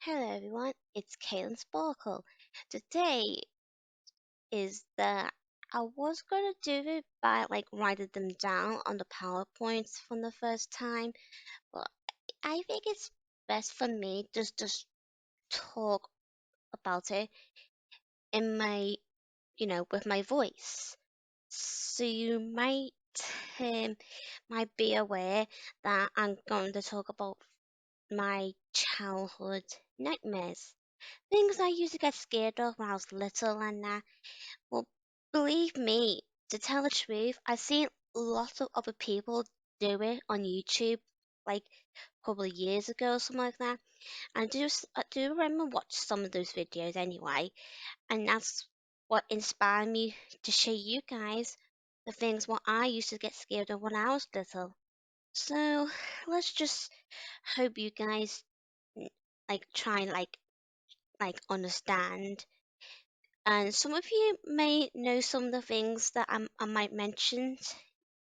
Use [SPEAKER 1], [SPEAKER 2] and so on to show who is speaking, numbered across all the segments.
[SPEAKER 1] Hello everyone, it's Kaylin Sparkle. Today is the I was gonna do it by writing them down on the PowerPoints for the first time, but I think it's best for me just to talk about it in my with my voice. So you um, might be aware that I'm going to talk about my childhood nightmares. Things I used to get scared of when I was little and that. Well, believe me, to tell the truth, I've seen lots of other people do it on YouTube, like a couple of years ago or something like that. And I do remember watching some of those videos anyway, and that's what inspired me to show you guys the things what I used to get scared of when I was little. So let's just hope you guys mm, try and understand. And some of you may know some of the things that I might mention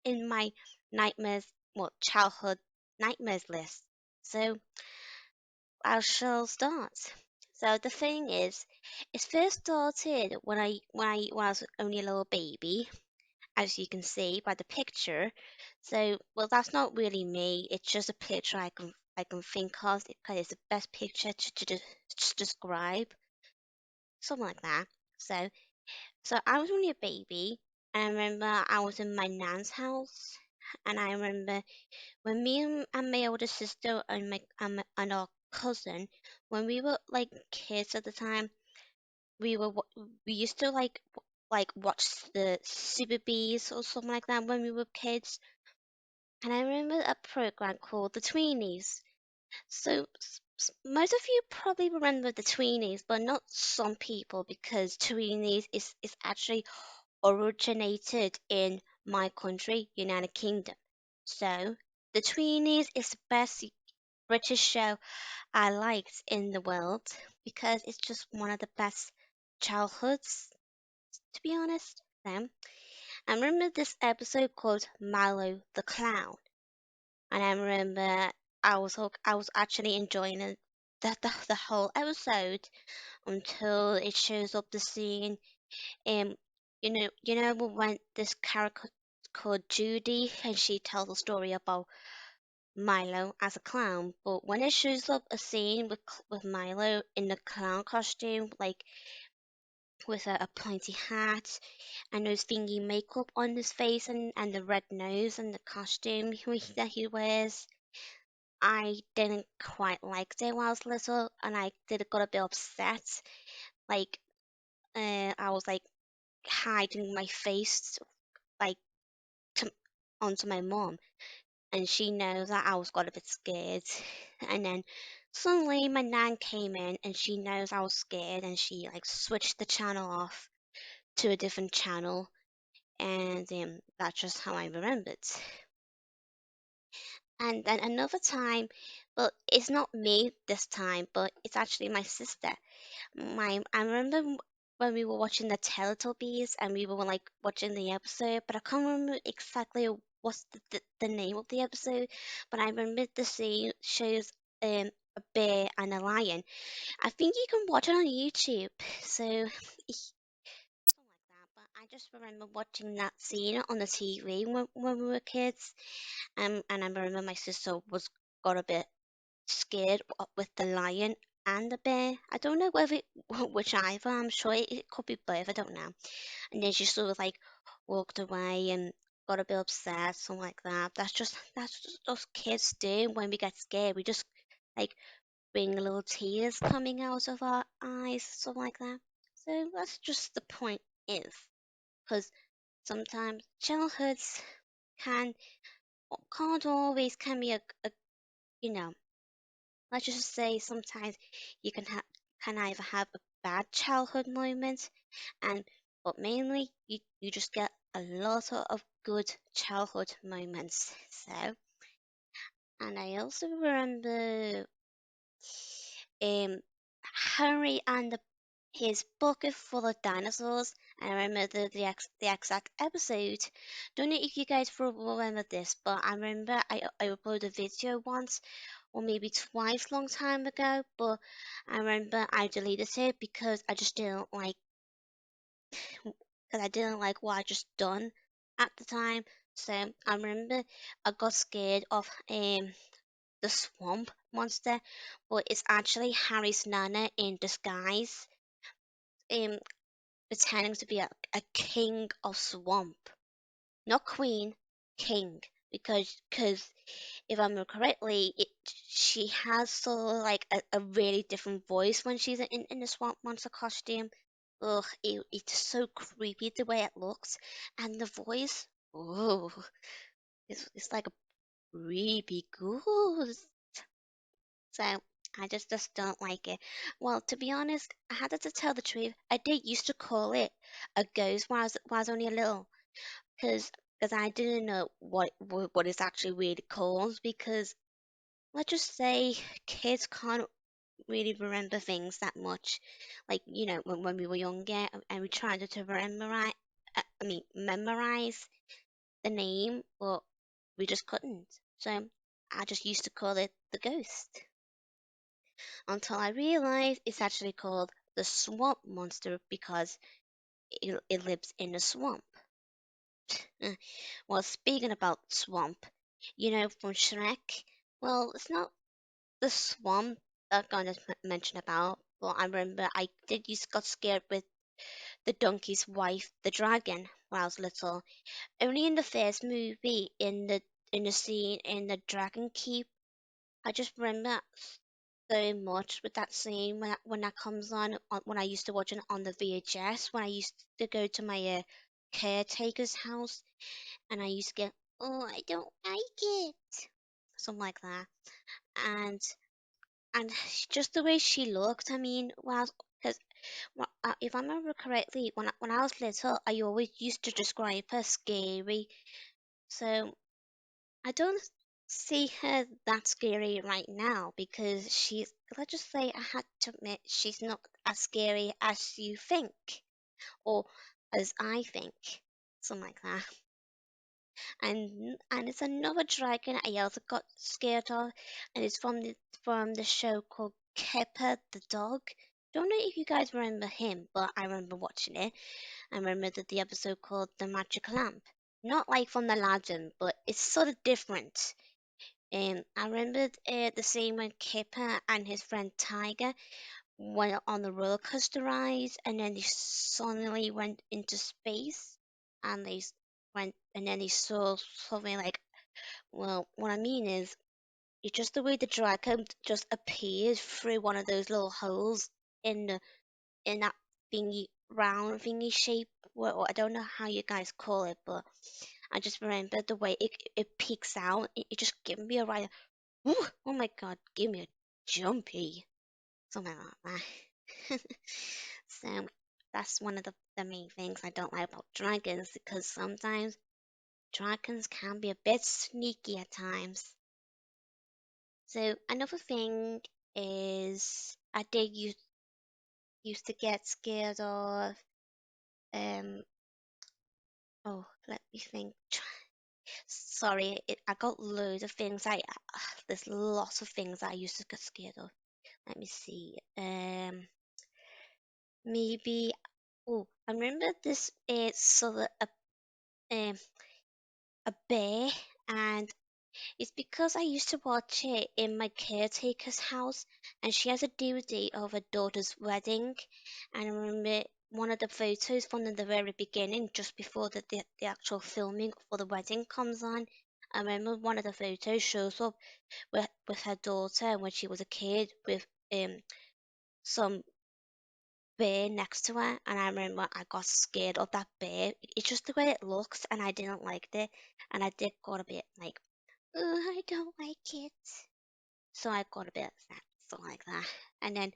[SPEAKER 1] in my nightmares, well, childhood nightmares list. So I shall start. So the thing is, it first started when I was only a little baby, as you can see by the picture. So well, that's not really me. It's just a picture I can think of because it's the best picture to describe something like that. So So I was only a baby, and I remember I was in my nan's house, and I remember when and my older sister and our cousin, when we were like kids at the time, we used to watch the Super Bees or something like that when we were kids, and I remember a program called The Tweenies. So most of you probably remember the Tweenies, but not some people because Tweenies is actually originated in my country, United Kingdom. So, The Tweenies is the best British show I liked in the world because it's just one of the best childhoods, to be honest. I remember this episode called Milo the Clown, and I remember I was actually enjoying it, the whole episode until it shows up the scene. When this character called Judy and she tells a story about Milo as a clown, but when it shows up a scene with Milo in the clown costume, like with a pointy hat and those thingy makeup on his face and the red nose and the costume that he wears, I didn't quite like it when I was little, and I did got a bit upset. Like, I was like hiding my face like to, onto my mom, and she knows that I was got a bit scared. And then suddenly my nan came in, and she knows I was scared, and she like switched the channel off to a different channel, and that's just how I remembered. And then another time, well, it's not me this time, but it's actually my sister. I remember when we were watching the Teletubbies and we were like watching the episode, but I can't remember exactly what's the name of the episode. But I remember the scene shows a bear and a lion. I think you can watch it on YouTube. So something like that. But I just remember watching that scene on the TV when we were kids. And I remember my sister was got a bit scared with the lion and the bear. I don't know whether which either. I'm sure it could be both. I don't know. And then she sort of like walked away and got a bit upset, something like that. That's just us kids do when we get scared. We just like bring little tears coming out of our eyes, something like that. So that's just the point is because sometimes childhoods can can't always can be a you know let's just say sometimes you can either have a bad childhood moment and but mainly you just get a lot of good childhood moments. So and I also remember um Henry and his bucket full of dinosaurs. And I remember the exact episode. Don't know if you guys will remember this, but I remember I uploaded a video once or maybe twice long time ago, but I remember I deleted it because I didn't like what I just done at the time. So I remember I got scared of the swamp monster, but it's actually Harry's nana in disguise, um pretending to be a king of swamp. Not queen, king. Because if I remember correctly, she has sort of like a really different voice when she's in the swamp monster costume. Ugh, it's so creepy the way it looks, and the voice, oh, it's like a creepy goose. So I just don't like it. Well, to be honest, I had to tell the truth. I did used to call it a ghost when I was only a little, because I didn't know what it's actually really called. Because let's just say kids can't really remember things that much. Like when we were younger and we tried to memorize the name, but we just couldn't. So I just used to call it the ghost until I realized it's actually called the swamp monster because it lives in a swamp. Uh, Well, speaking about swamp, from Shrek, well, it's not the swamp that I'm gonna mention about, but I remember I did used got scared with the donkey's wife, the dragon, when I was little. Only in the first movie, in the scene in the Dragon Keep, I just remember so much with that scene when that comes on when I used to watch it on the VHS when I used to go to my caretaker's house and I used to get, oh, I don't like it, something like that. And just the way she looked, I mean, well, because if I remember correctly, when I was little, I always used to describe her scary. So I don't see her that scary right now because let's just say I had to admit, she's not as scary as you think or as I think, something like that. And it's another dragon I also got scared of, and it's from the show called Kepper the dog. Don't know if you guys remember him, but I remember watching it. I remember the episode called The Magic Lamp. Not like from the Aladdin, but it's sort of different. I remembered the scene when Kipper and his friend Tiger went on the roller coaster ride, and then they suddenly went into space, and and then they saw something like. Well, what I mean is, it's just the way the dragon just appeared through one of those little holes in the in that thingy round thingy shape. Well, I don't know how you guys call it, but I just remember the way it peeks out. It just gave me a right. Ooh, oh my god, give me a jumpy. Something like that. So that's one of the main things I don't like about dragons because sometimes dragons can be a bit sneaky at times. So another thing is I did used to get scared of oh, let me think. Sorry, I got loads of things. There's lots of things I used to get scared of. Let me see. Maybe. Oh, I remember this. It's sort of um, a bear, and it's because I used to watch it in my caretaker's house, and she has a DVD of her daughter's wedding, and I remember one of the photos from the very beginning, just before the actual filming for the wedding comes on. I remember one of the photos shows up with her daughter when she was a kid with some bear next to her, and I remember I got scared of that bear. It's just the way it looks, and I didn't like it, and I did got a bit like, oh, I don't like it. So I got a bit upset, something like that. And then,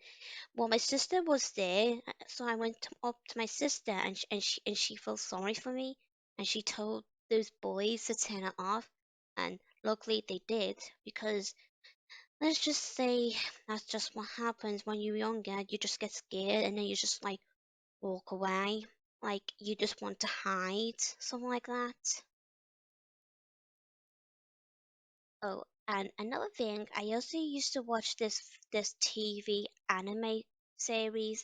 [SPEAKER 1] well, my sister was there, so I went up to my sister, and she felt sorry for me, and she told those boys to turn it off, and luckily they did because let's just say that's just what happens when you're younger. You just get scared, and then you just like walk away, like you just want to hide, something like that. Oh, And another thing, I also used to watch this TV anime series.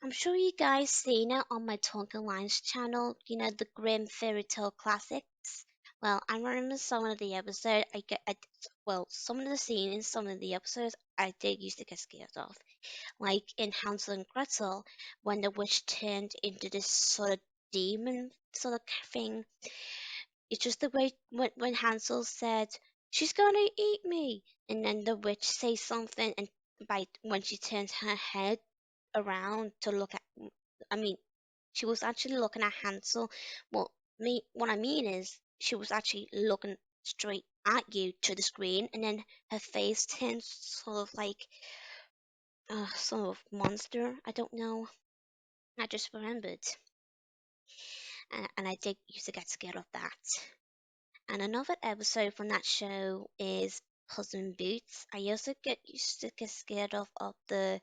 [SPEAKER 1] I'm sure you guys seen it on my Talking Lines channel, you know, the Grim Fairy Tale Classics. Well, I remember some of the episode well, some of the scenes in some of the episodes I did used to get scared of. Like in Hansel and Gretel, when the witch turned into this sort of demon sort of thing. It's just the way when Hansel said, "She's gonna eat me," and then the witch says something, and by when she turns her head around to look at, I mean, she was actually looking at Hansel. Well, what I mean is, she was actually looking straight at you to the screen, and then her face turns sort of like sort of monster. I don't know. I just remembered, and I did used to get scared of that. And another episode from that show is Puss in Boots. I also get used to get scared of the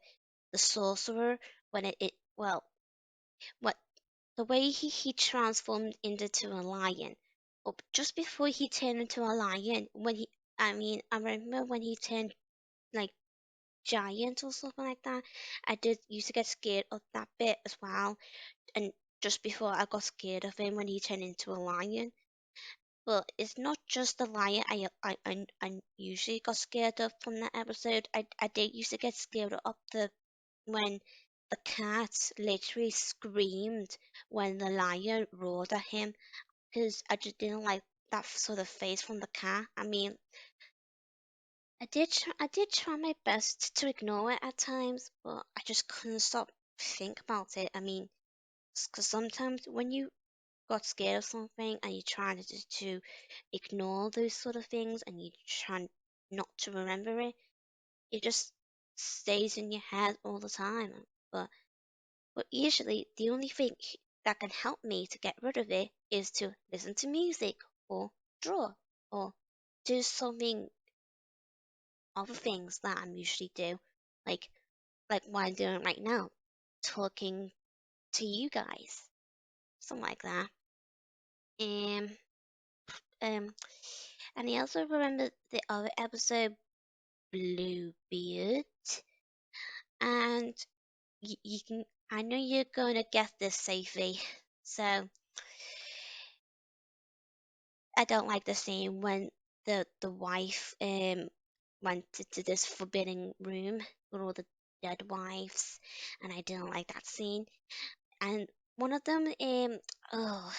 [SPEAKER 1] sorcerer when well, what the way he transformed into a lion. But just before he turned into a lion, I remember when he turned like giant or something like that. I did used to get scared of that bit as well. And just before I got scared of him when he turned into a lion. Well, it's not just the lion I usually got scared of from that episode. I did used to get scared of the when the cat literally screamed when the lion roared at him because I just didn't like that sort of face from the cat. I mean, I did try my best to ignore it at times, but I just couldn't stop think about it. I mean, because sometimes when you got scared of something and you try to ignore those sort of things and you try not to remember it, it just stays in your head all the time. But but usually the only thing that can help me to get rid of it is to listen to music or draw or do something other things that I'm usually do, like what I'm doing right now, talking to you guys, something like that. Um, um, and I also remember the other episode, Bluebeard, and you can. I know you're going to guess this, Sophie. So I don't like the scene when the wife went to this forbidden room with all the dead wives, and I didn't like that scene. And one of them, oh,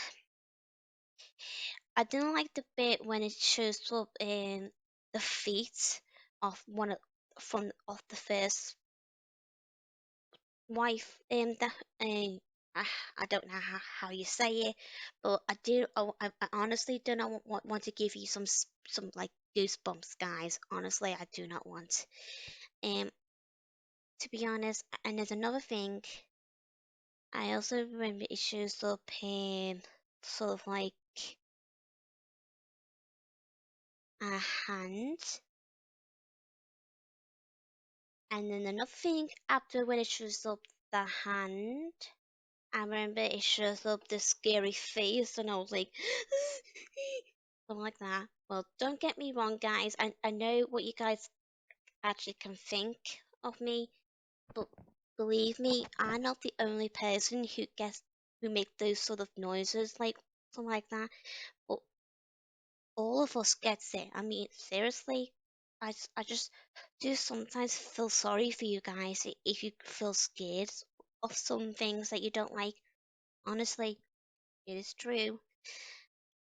[SPEAKER 1] I didn't like the bit when it shows up in the feet of one of the first wife. That I don't know how you say it, but I do. I honestly do not want to give you some like goosebumps, guys. Honestly, I do not want. Um, to be honest, and there's another thing. I also remember it shows up in sort of like a hand, and then another thing after when it shows up the hand. I remember it shows up this scary face, and I was like, something like that. Well, don't get me wrong, guys. I know what you guys actually can think of me, but believe me, I'm not the only person who make those sort of noises, like something like that. But all of us gets it. I mean, seriously, I just do sometimes feel sorry for you guys if you feel scared of some things that you don't like. Honestly, it is true.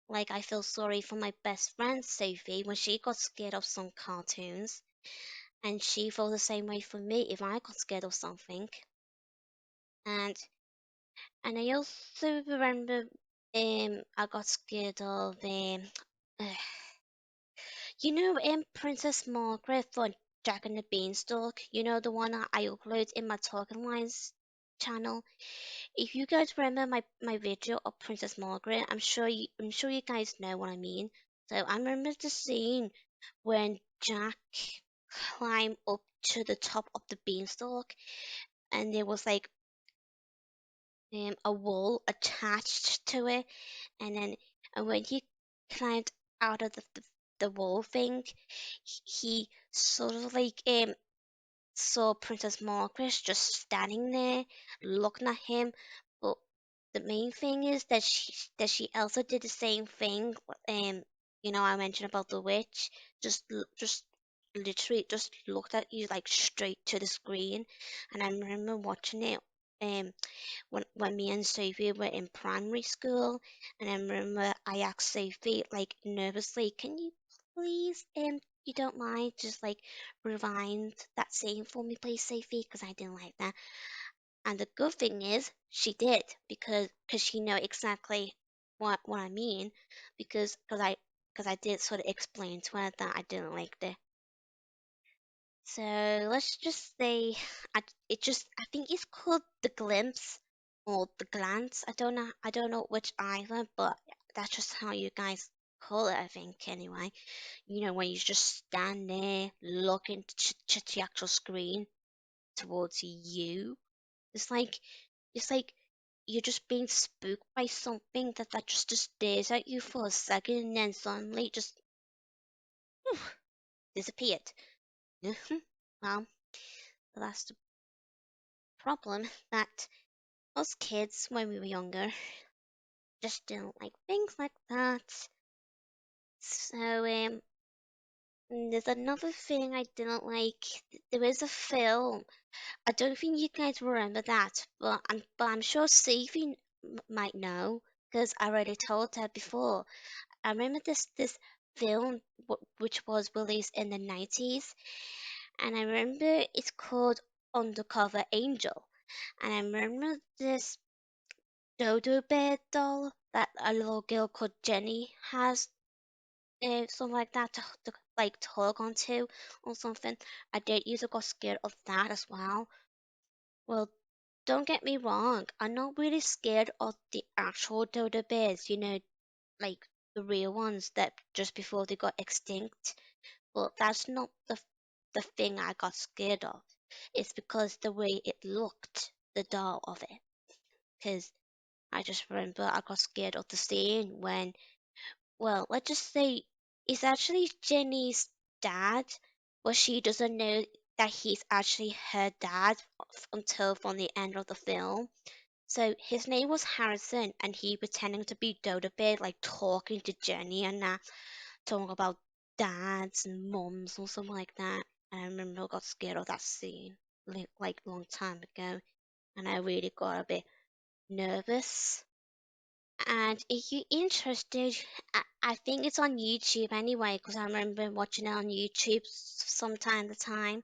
[SPEAKER 1] Like, I feel sorry for my best friend Sophie when she got scared of some cartoons, and she felt the same way for me if I got scared of something. And I also remember I got scared of you know Princess Margaret for Jack and the Beanstalk. You know the one that I upload in my Talking Lines channel. If you guys remember my video of Princess Margaret, I'm sure you guys know what I mean. So I remember the scene when Jack climbed up to the top of the beanstalk and there was like a wall attached to it, and then when he climbed out of the wall thing, he sort of like saw Princess Margaret just standing there looking at him. But the main thing is that she also did the same thing. I mentioned about the witch. Just literally just looked at you like straight to the screen. And I remember watching it um when me and Sophie were in primary school. And I remember I asked Sophie like nervously, "Can you please you don't mind just like rewind that scene for me, please, Sophie, because I didn't like that." And the good thing is she did because she know exactly what I mean because I did sort of explain to her that I didn't like it. So let's just say I think it's called the glimpse or the glance. I don't know which either, but that's just how you guys call it, I think anyway. When you just stand there looking to the actual screen towards you. It's like it's like you're just being spooked by something that just stares at you for a second and then suddenly just disappeared. Well, that's the problem that us kids when we were younger just didn't like things like that. So there's another thing I didn't like. There is a film. I don't think you guys remember that, but I'm sure Sophie might know because I already told her before. I remember this film which was released in the 90s, and I remember it's called Undercover Angel. And I remember this dodo bear doll that a little girl called Jenny has, something like that to like to hold onto or something. I did used to got scared of that as well. Well, don't get me wrong, I'm not really scared of the actual dodo bears, like the real ones that just before they got extinct. But that's not the thing I got scared of. It's because the way it looked, the doll of it. Because I just remember I got scared of the scene when, well, let's just say it's actually Jenny's dad, but she doesn't know that he's actually her dad until from the end of the film. So his name was Harrison, and he pretending to be Dodo Bear, like talking to Jenny and that, talking about dads and mums or something like that. And I remember I got scared of that scene, like long time ago, and I really got a bit nervous. And if you're interested, I think it's on YouTube anyway, because I remember watching it on YouTube some time to time.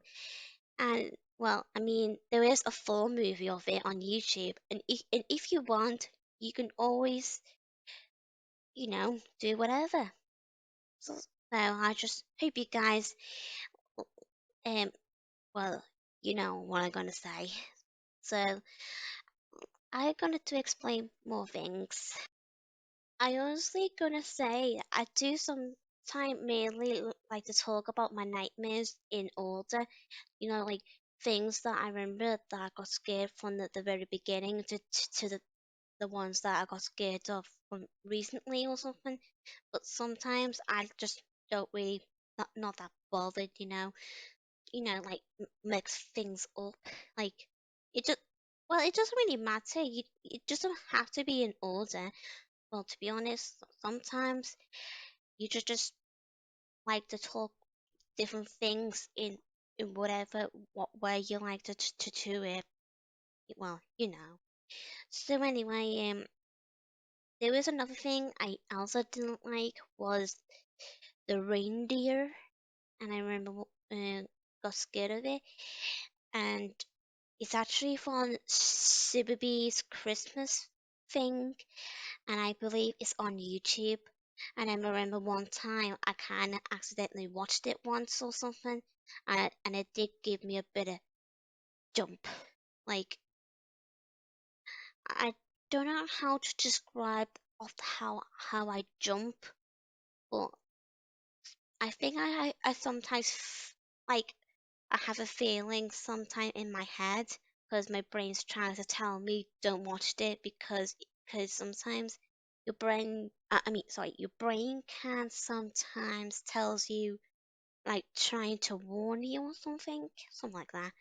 [SPEAKER 1] And well, I mean, there is a full movie of it on YouTube, and if you want, you can always, do whatever. So I just hope you guys, um, well, you know what I'm gonna say. So I'm gonna to explain more things. I honestly gonna say I do some time mainly like to talk about my nightmares in order, like things that I remember that I got scared from the very beginning to the ones that I got scared of from recently or something. But sometimes I just don't really not that bothered, like mix things up. Like it just well, it doesn't really matter. It doesn't have to be in order. Well, to be honest, sometimes you just like to talk different things in whatever what way you like to do it. Well, So anyway, there was another thing I also didn't like was the reindeer, and I remember got scared of it, and it's actually from Sibaby's Christmas thing, and I believe it's on YouTube. And I remember one time I kind of accidentally watched it once or something, and it did give me a bit of jump. Like I don't know how to describe of how I jump, but I think I sometimes like I have a feeling sometime in my head because my brain's trying to tell me don't watch it because sometimes your brain can sometimes tells you like trying to warn you or something like that.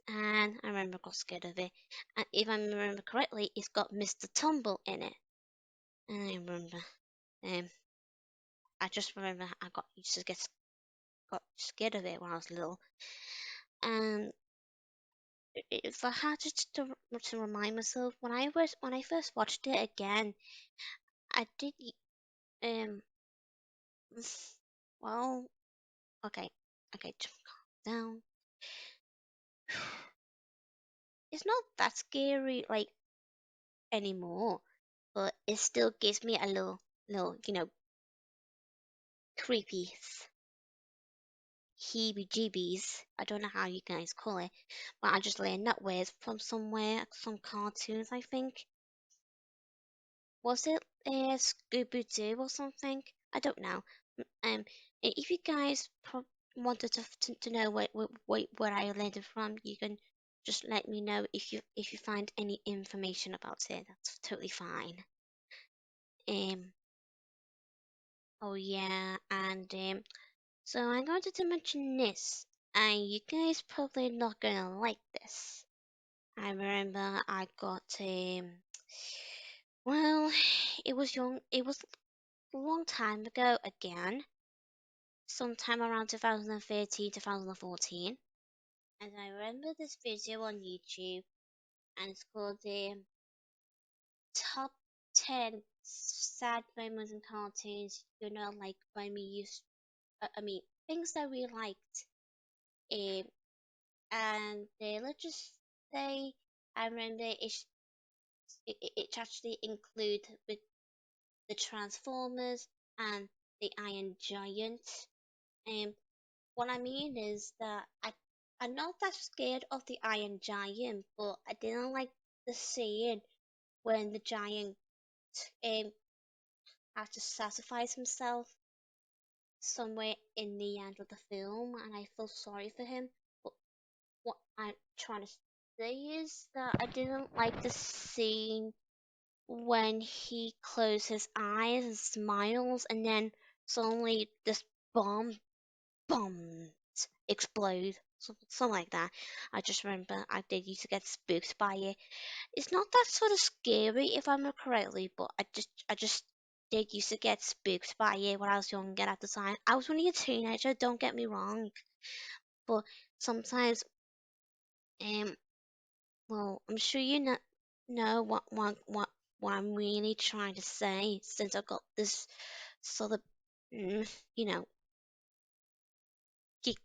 [SPEAKER 1] And I remember I got scared of it. And if I remember correctly, it's got Mr. Tumble in it. And I remember, um, I just remember I got used to get got scared of it when I was little. And if I had to remind myself when I first watched it again, I did um well okay just calm down. It's not that scary like anymore, but it still gives me a little creepy heebie-jeebies. I don't know how you guys call it, but I just learned that word from somewhere, some cartoons, I think. Was it Scooby-Doo or something? I don't know. If you guys wanted to know where I learned it from, you can just let me know if you find any information about it. That's totally fine. Um. Oh yeah, and so I'm going to mention this, and you guys probably not gonna like this. I remember I got well, it was young. It was a long time ago again, sometime around 2013, 2014. And I remember this video on YouTube, and it's called the Top 10 Sad Moments in Cartoons. Like when we used, things that we liked. Um, and let's just say, I remember it actually include with the Transformers and the Iron Giant. Um, what I mean is that I'm not that scared of the Iron Giant, but I didn't like the scene when the giant um had to sacrifice himself somewhere in the end of the film, and I feel sorry for him. But what I'm trying to say is that I didn't like the scene when he closes his eyes and smiles, and then suddenly this bomb explode, something like that. I just remember I did used to get spooked by it. It's not that sort of scary if I remember correctly, but I just did used to get spooked by it when I was younger at the time. I was only a teenager, don't get me wrong, but sometimes um I'm sure know what I'm really trying to say since I got this sort of mm, you know keep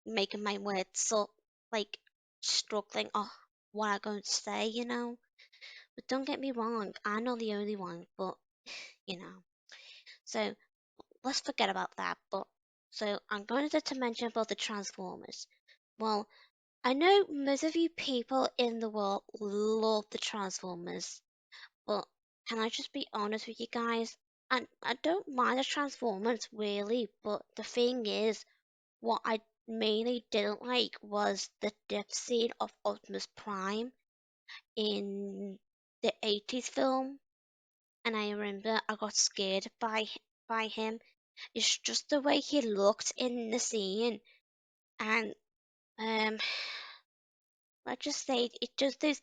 [SPEAKER 1] making my words so like struggling. Oh, what I'm going to say. But don't get me wrong, I'm not the only one. But you know, so let's forget about that. But so I'm going to mention about the Transformers. Well, I know most of you people in the world love the Transformers, but can I just be honest with you guys? I don't mind the Transformers really, but the thing is, what I mainly didn't like was the death scene of Optimus Prime in the 80s film, and I remember I got scared by him. It's just the way he looked in the scene, and um, let's just say it just those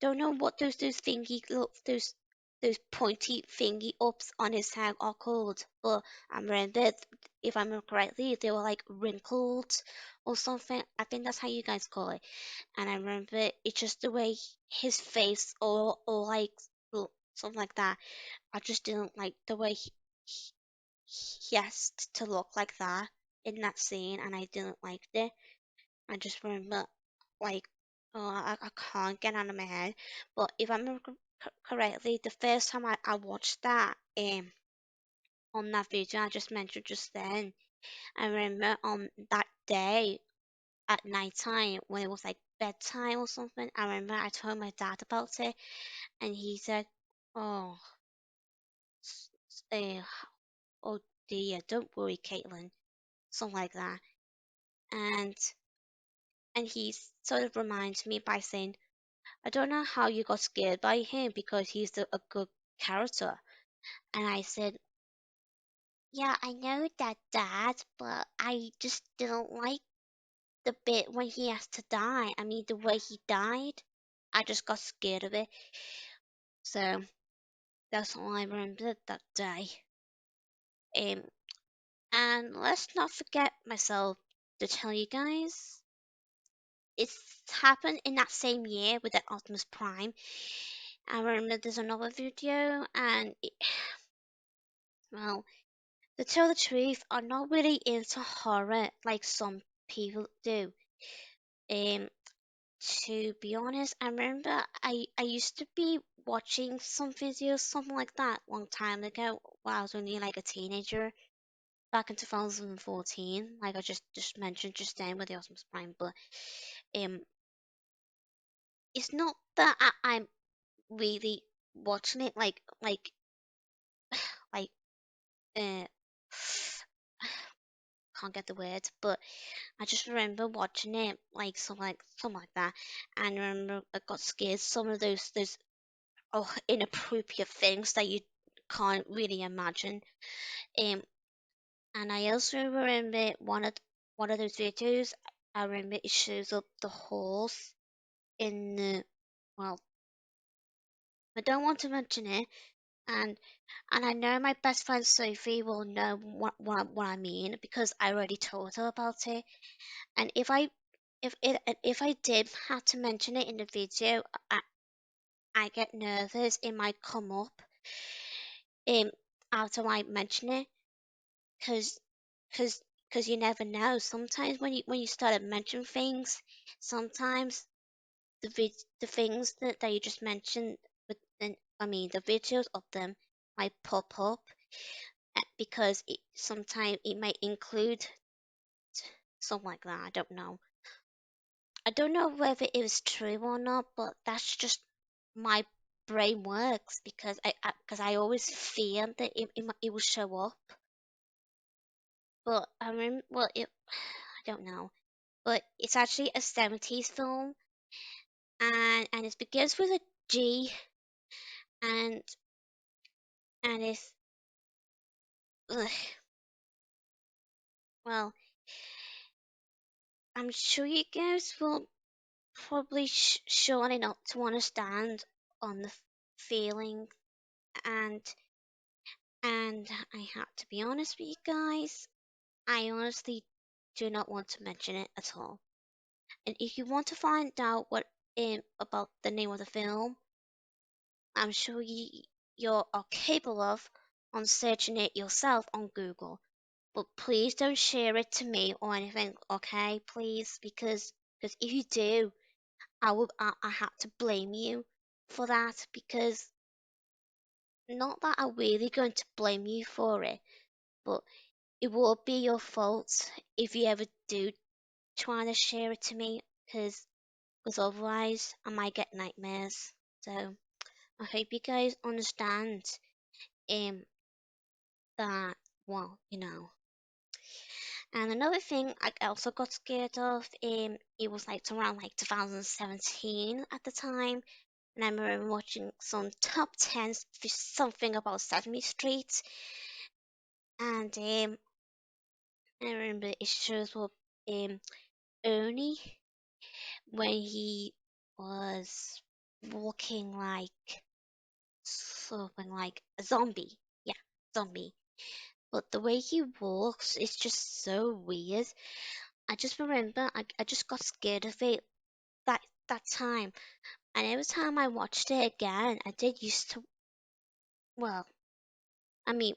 [SPEAKER 1] don't know what those thingy look those pointy thingy ups on his head are called, but I remember if I remember correctly, they were like wrinkled or something. I think that's how you guys call it. And I remember it's just the way his face or like something like that. I just didn't like the way he has to look like that in that scene, and I didn't like it. I just remember like oh I can't get out of my head. But if I remember correctly, the first time I watched that on that video I just mentioned just then, I remember on that day at night time when it was like bedtime or something. I remember I told my dad about it, and he said, "Oh, uh, oh dear, don't worry, Caitlin," something like that. And he sort of reminds me by saying, "I don't know how you got scared by him because he's a good character. And I said, yeah, I know that, Dad, but I just didn't like the bit when he has to die. I mean, the way he died, I just got scared of it. So that's all I remember that day. Um, and let's not forget myself to tell you guys, it's happened in that same year with that Optimus Prime. I remember there's another video, and well, to tell the truth, I'm not really into horror like some people do. Um, to be honest, I remember I used to be watching some videos, something like that, long time ago, while I was only like a teenager, back in 2014, like I just mentioned just then with the Optimus Prime. But um, it's not that I'm really watching it like uh can't get the words, but I just remember watching it something like that, and I remember I got scared. Some of those inappropriate things that you can't really imagine. Um, and I also remember one of those videos. I remember it shows up the horse in the well. I don't want to mention it, and and I know my best friend Sophie will know what I mean because I already told her about it. And if I did have to mention it in the video, I get nervous. It might come up um after I mention it, cause cause cause you never know. Sometimes when you start to mention things, sometimes the things that you just mentioned, I mean the videos of them might pop up because sometimes it might include something like that. I don't know. I don't know whether it was true or not, but that's just my brain works because I always fear that it will show up. But I remember, well, I don't know, but it's actually a 70s film, and it begins with a G, and and it's ugh, well, I'm sure you guys will probably short enough to understand on the feeling, and and I have to be honest with you guys. I honestly do not want to mention it at all. And if you want to find out what about the name of the film, I'm sure you're capable of on searching it yourself on Google. But please don't share it to me or anything, okay? Please, because if you do, I have to blame you for that because not that I'm really going to blame you for it, but it will be your fault if you ever do try to share it to me because otherwise I might get nightmares. So I hope you guys understand um that well. And another thing I also got scared of it was like around like 2017 at the time, and I remember watching some top 10 something about Sesame Street, and I remember it shows up Ernie when he was walking like something like a zombie. Yeah, zombie. But the way he walks is just so weird. I just remember I just got scared of it that time. And every time I watched it again, I did used to well, I mean,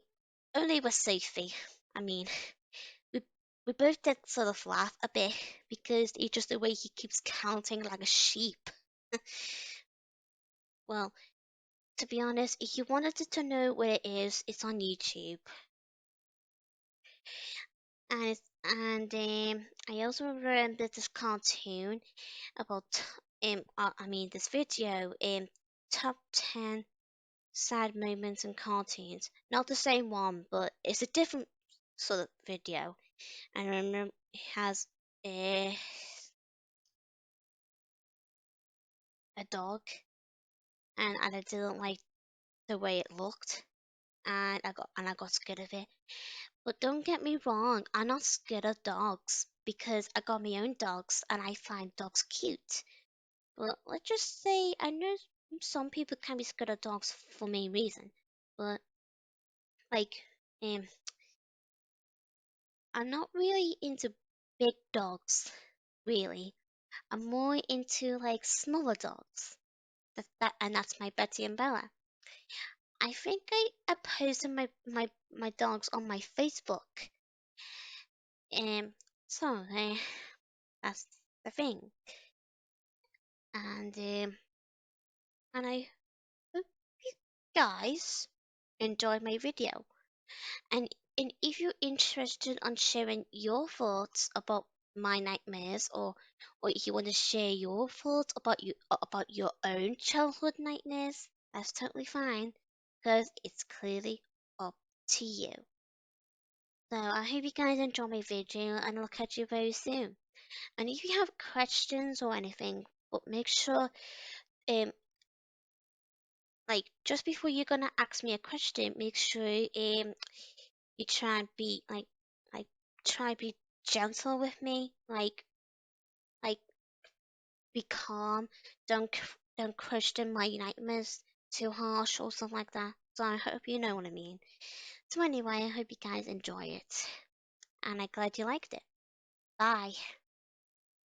[SPEAKER 1] only with Sophie. I mean, we we both did sort of laugh a bit because it's just the way he keeps counting like a sheep. Well, to be honest, if you wanted to know where it is, it's on YouTube. And I also remember this cartoon about I mean this video top 10 sad moments in cartoons. Not the same one, but it's a different sort of video. And I remember it has a dog, and I didn't like the way it looked, and I got scared of it. But don't get me wrong, I'm not scared of dogs because I got my own dogs and I find dogs cute. But let's just say I know some people can be scared of dogs for many reasons. But like, um, I'm not really into big dogs, really. I'm more into like smaller dogs. And that's my Betty and Bella. I think I posted my dogs on my Facebook. Um, so that's the thing. And I hope you guys enjoyed my video. And if you're interested on sharing your thoughts about my nightmares, or if you want to share your thoughts about your own childhood nightmares, that's totally fine, because it's clearly up to you. So I hope you guys enjoy my video, and I'll catch you very soon. And if you have questions or anything, but make sure um like just before you're gonna ask me a question, make sure you try and be like try and be gentle with me, like be calm. Don't question my nightmares too harsh or something like that. So I hope you know what I mean. So anyway, I hope you guys enjoy it, and I'm glad you liked it. Bye.